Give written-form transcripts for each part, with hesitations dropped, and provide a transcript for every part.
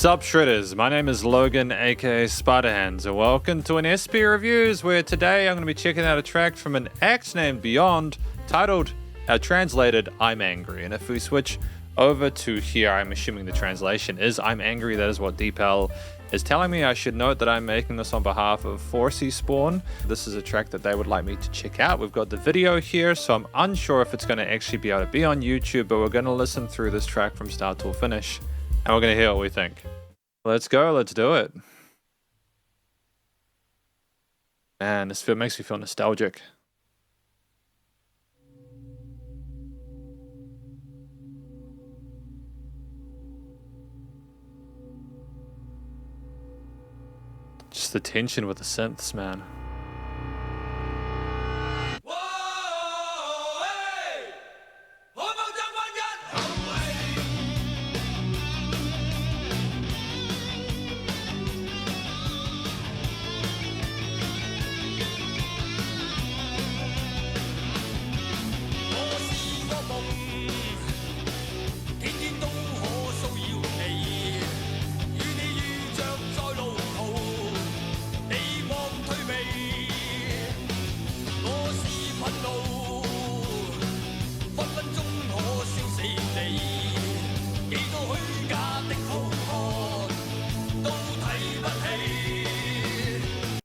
Sup Shredders, my name is Logan aka Spiderhands and welcome to an SP Reviews where today I'm going to be checking out a track from an act named Beyond titled, translated, I'm Angry. And if we switch over to here, I'm assuming the translation is I'm Angry. That is what DeepL is telling me. I should note that I'm making this on behalf of 4C Spawn. This is a track that they would like me to check out. We've got the video here, so I'm unsure if it's going to actually be able to be on YouTube, but we're going to listen through this track from start to finish. And we're going to hear what we think. Let's go. Let's do it. Man, this makes me feel nostalgic. Just the tension with the synths, man.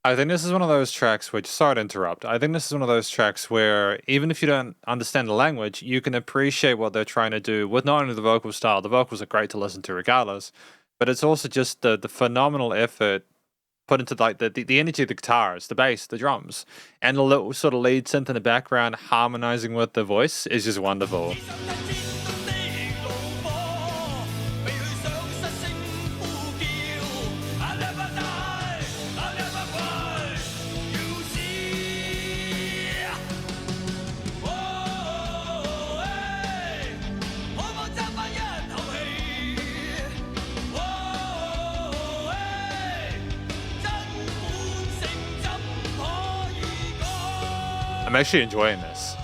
I think this is one of those tracks which, sorry to interrupt, I think this is one of those tracks where even if you don't understand the language, you can appreciate what they're trying to do with not only the vocal style, the vocals are great to listen to regardless, but it's also just the phenomenal effort put into like the energy of the guitars, the bass, the drums, and the little sort of lead synth in the background harmonizing with the voice is just wonderful. I'm actually enjoying this.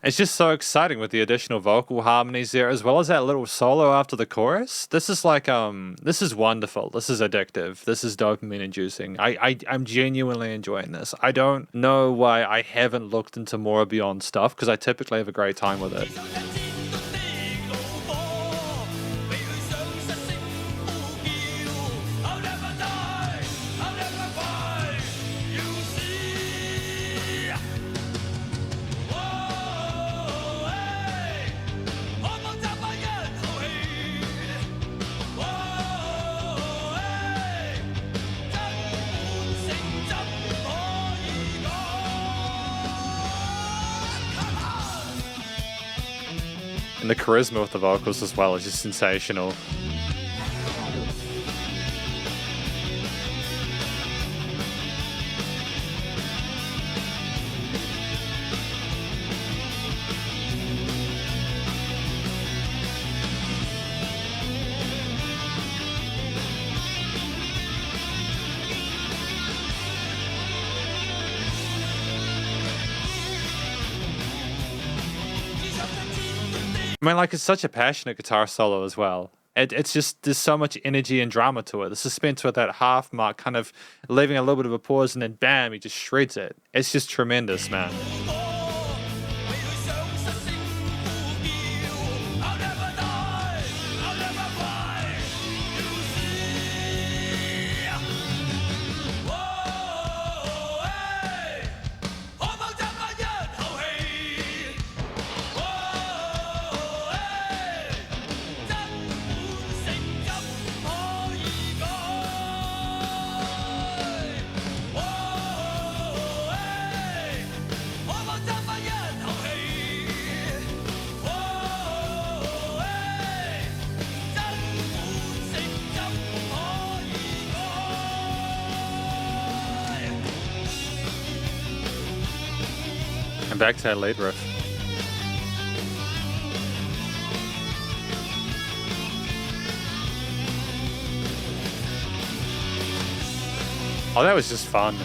It's just so exciting with the additional vocal harmonies there, as well as that little solo after the chorus. This is like, this is wonderful. This is addictive. This is dopamine inducing. I'm genuinely enjoying this. I don't know why I haven't looked into more Beyond stuff, because I typically have a great time with it. And the charisma with the vocals as well is just sensational. I mean, like, it's such a passionate guitar solo as well. It's just, there's so much energy and drama to it. The suspense with that half mark kind of leaving a little bit of a pause and then bam, he just shreds it. It's just tremendous, man. And back to that lead riff. Oh, that was just fun.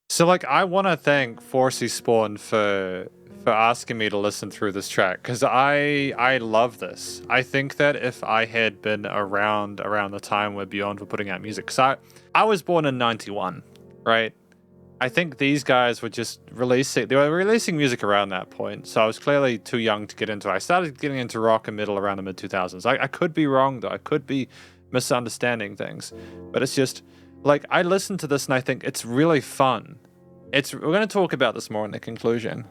So, like, I want to thank Forsey Spawn for asking me to listen through this track, because I love this. I think that if I had been around the time where Beyond were putting out music, because I was born in 91, right? I think these guys were just releasing music around that point, so I was clearly too young to get into it. I started getting into rock and metal around the mid-2000s. I could be wrong, though. I could be misunderstanding things. But it's just, like, I listen to this and I think it's really fun. We're going to talk about this more in the conclusion.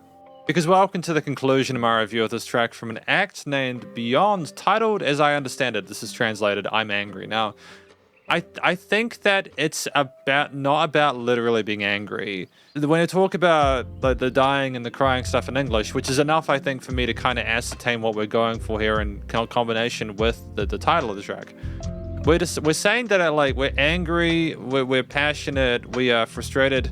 Because welcome to the conclusion of my review of this track from an act named Beyond, titled, as I understand it, this is translated, I'm Angry. Now, I think that it's not about literally being angry. When you talk about like the dying and the crying stuff in English, which is enough, I think, for me to kind of ascertain what we're going for here in combination with the title of the track. We're saying that like we're angry, we're passionate, we are frustrated,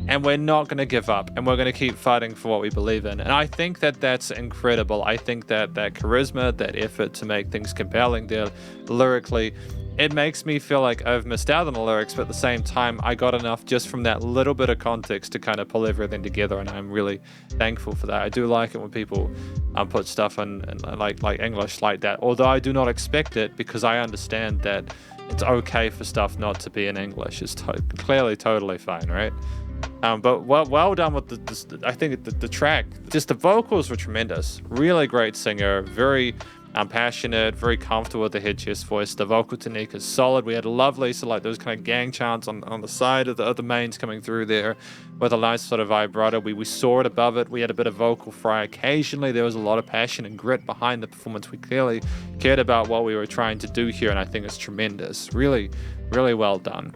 and we're not going to give up, and we're going to keep fighting for what we believe in. And I think that that's incredible. I think that charisma, that effort to make things compelling there lyrically, it makes me feel like I've missed out on the lyrics, but at the same time, I got enough just from that little bit of context to kind of pull everything together, and I'm really thankful for that. I do like it when people put stuff in like English like that, although I do not expect it, because I understand that it's okay for stuff not to be in English. It's clearly totally fine, right? But well done with I think the track. Just the vocals were tremendous. Really great singer, very passionate, very comfortable with the head chest voice. The vocal technique is solid. We had lovely, so like those kind of gang chants on the side of the mains coming through there with a nice sort of vibrato. We saw it above it. We had a bit of vocal fry occasionally. There was a lot of passion and grit behind the performance. We clearly cared about what we were trying to do here, and I think it's tremendous. Really, really well done.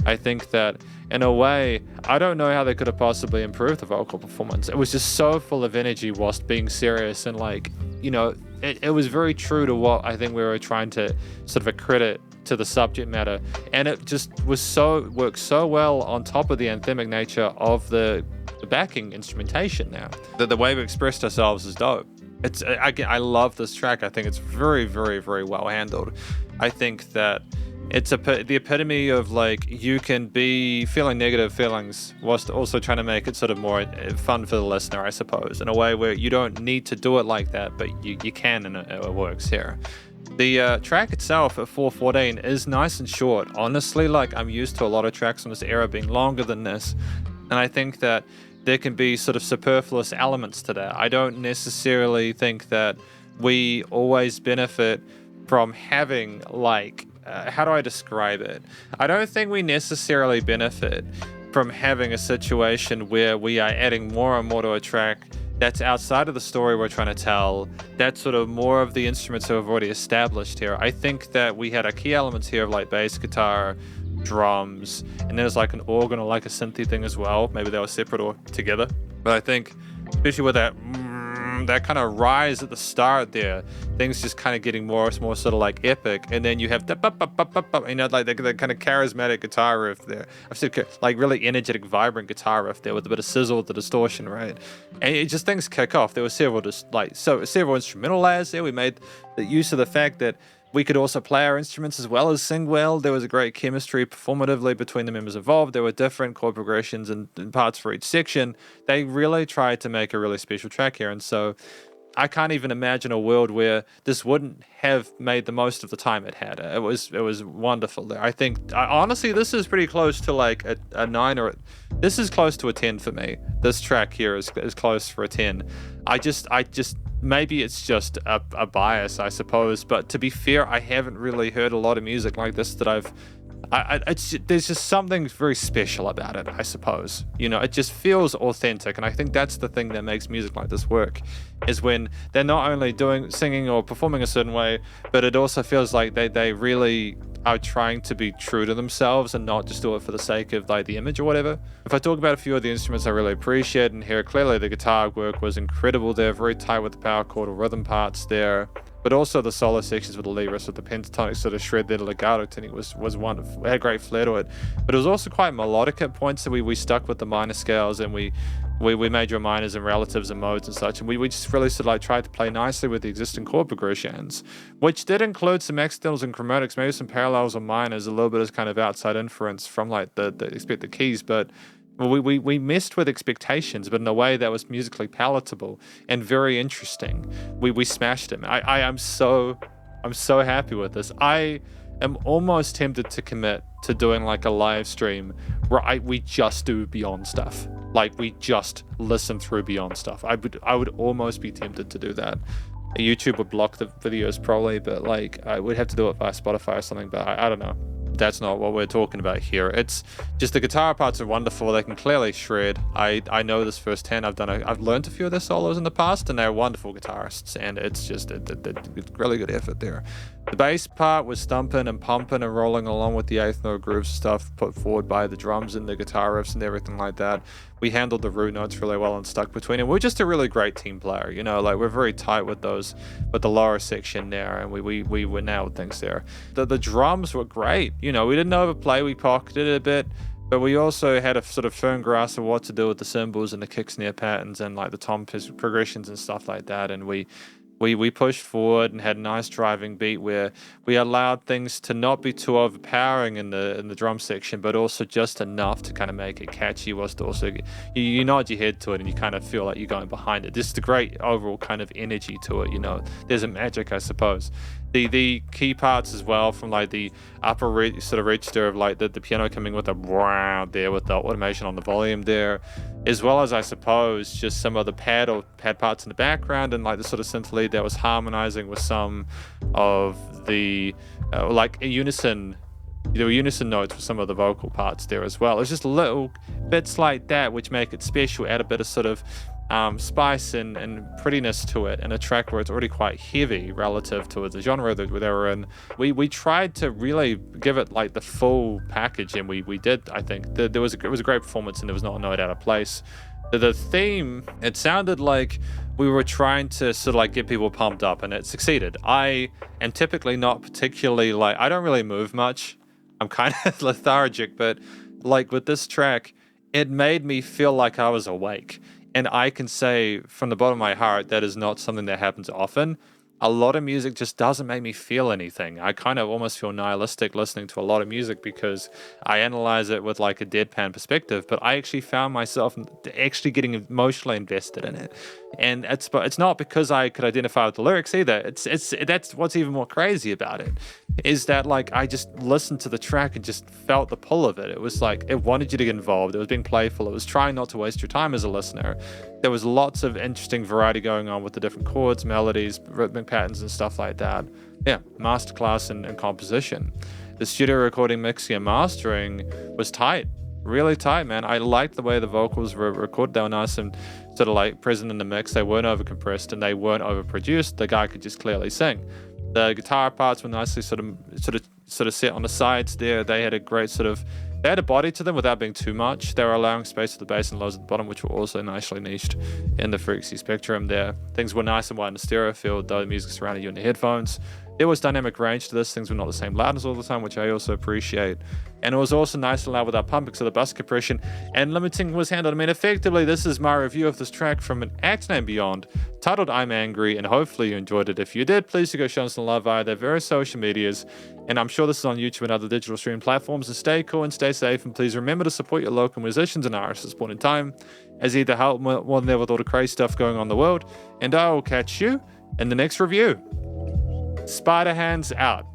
I think that in a way, I don't know how they could have possibly improved the vocal performance. It was just so full of energy whilst being serious, and like, you know, it was very true to what I think we were trying to sort of accredit to the subject matter, and it just worked so well on top of the anthemic nature of the backing instrumentation. Now the way we expressed ourselves is dope. I love this track. I think it's very, very, very well handled. I think that it's the epitome of like, you can be feeling negative feelings whilst also trying to make it sort of more fun for the listener, I suppose, in a way where you don't need to do it like that, but you can, and it works here. The track itself at 4:14 is nice and short. Honestly, like, I'm used to a lot of tracks from this era being longer than this, and I think that there can be sort of superfluous elements to that. I don't necessarily think that we always benefit from having like, how do I describe it? I don't think we necessarily benefit from having a situation where we are adding more and more to a track that's outside of the story we're trying to tell. That's sort of more of the instruments that we've already established here. I think that we had our key elements here of like bass guitar, drums, and there's like an organ or like a synthy thing as well. Maybe they were separate or together. But I think, especially with that kind of rise at the start there, things just kind of getting more sort of like epic, and then you have the you know, like the kind of charismatic guitar riff there. I've said like really energetic, vibrant guitar riff there with a bit of sizzle with the distortion, right? And it just, things kick off. There were several instrumental layers there. We made the use of the fact that we could also play our instruments as well as sing well. There was a great chemistry performatively between the members involved. There were different chord progressions and parts for each section. They really tried to make a really special track here. And so I can't even imagine a world where this wouldn't have made the most of the time it had. It was wonderful there. I think, honestly, this is pretty close to like a 9 or this is close to a 10 for me. This track here is close for a 10. I just maybe it's just a bias, I suppose, but to be fair, I haven't really heard a lot of music like this that I've There's just something very special about it, I suppose. You know, it just feels authentic, and I think that's the thing that makes music like this work, is when they're not only singing or performing a certain way, but it also feels like they really are trying to be true to themselves and not just do it for the sake of like the image or whatever. If I talk about a few of the instruments I really appreciate and here, clearly the guitar work was incredible there, very tight with the power chord or rhythm parts there. But also the solo sections with the lead riff with the pentatonic sort of shred there, the legato tuning was wonderful. It had great flair to it. But it was also quite melodic at points, so we stuck with the minor scales and we major minors and relatives and modes and such, and we just really sort of like tried to play nicely with the existing chord progressions, which did include some externals and chromatics, maybe some parallels or minors, a little bit of kind of outside inference from like the expected keys, but we messed with expectations, but in a way that was musically palatable and very interesting. We smashed him. I'm so happy with this. I am almost tempted to commit to doing like a live stream where we just do Beyond stuff. Like we just listen through Beyond stuff. I would almost be tempted to do that. YouTube would block the videos probably, but like I would have to do it via Spotify or something, but I don't know. That's not what we're talking about here. It's just the guitar parts are wonderful. They can clearly shred. I know this firsthand. I've learned a few of their solos in the past, and they're wonderful guitarists. And it's just it's really good effort there. The bass part was thumping and pumping and rolling along with the eighth note groove stuff put forward by the drums and the guitar riffs and everything like that. We handled the root notes really well and stuck between them. We're just a really great team player, you know, like we're very tight with those, with the lower section there, and we nailed things there. The drums were great, you know, we didn't overplay, we pocketed it a bit, but we also had a sort of firm grasp of what to do with the cymbals and the kick snare patterns and like the tom progressions and stuff like that, and we pushed forward and had a nice driving beat where we allowed things to not be too overpowering in the drum section, but also just enough to kind of make it catchy, whilst also you nod your head to it and you kind of feel like you're going behind it. Just a great overall kind of energy to it, you know. There's a magic, I suppose. The key parts as well, from like the upper sort of register of like the piano coming with a wow there with the automation on the volume there, as well as I suppose just some of the pad parts in the background and like the sort of synth lead that was harmonizing with some of the like unison. There were unison notes for some of the vocal parts there as well. It's just little bits like that which make it special, add a bit of sort of spice and prettiness to it in a track where it's already quite heavy relative to the genre that they were in. We tried to really give it like the full package, and we did. I think it was a great performance, and there was not a note out of place. The theme, it sounded like we were trying to sort of like get people pumped up, and it succeeded. I am typically not particularly like, I don't really move much. I'm kind of lethargic, but like with this track, it made me feel like I was awake. And I can say from the bottom of my heart, that is not something that happens often. A lot of music just doesn't make me feel anything. I kind of almost feel nihilistic listening to a lot of music because I analyze it with like a deadpan perspective, but I actually found myself actually getting emotionally invested in it. And it's not because I could identify with the lyrics either. That's what's even more crazy about it, is that like I just listened to the track and just felt the pull of it. It was like it wanted you to get involved. It was being playful. It was trying not to waste your time as a listener. There was lots of interesting variety going on with the different chords, melodies, rhythmic patterns and stuff like that. Yeah, masterclass in composition. The studio recording, mixing and mastering was tight. Really tight, man. I liked the way the vocals were recorded. They were nice and sort of like present in the mix. They weren't overcompressed and they weren't overproduced. The guy could just clearly sing. The guitar parts were nicely sort of set on the sides there. They had a great they had a body to them without being too much. They were allowing space for the bass and lows at the bottom, which were also nicely niched in the frequency spectrum there. Things were nice and wide in the stereo field, though the music surrounded you in the headphones. There was dynamic range to this. Things were not the same loudness all the time, which I also appreciate. And it was also nice and loud without pumping, so the bus compression and limiting was handled. I mean, effectively, this is my review of this track from an act named Beyond, titled I'm Angry, and hopefully you enjoyed it. If you did, please do go show us some love via their various social medias. And I'm sure this is on YouTube and other digital streaming platforms. And stay cool and stay safe. And please remember to support your local musicians and artists at this point in time, as either help more than ever with all the crazy stuff going on in the world. And I will catch you in the next review. Spiderhands out.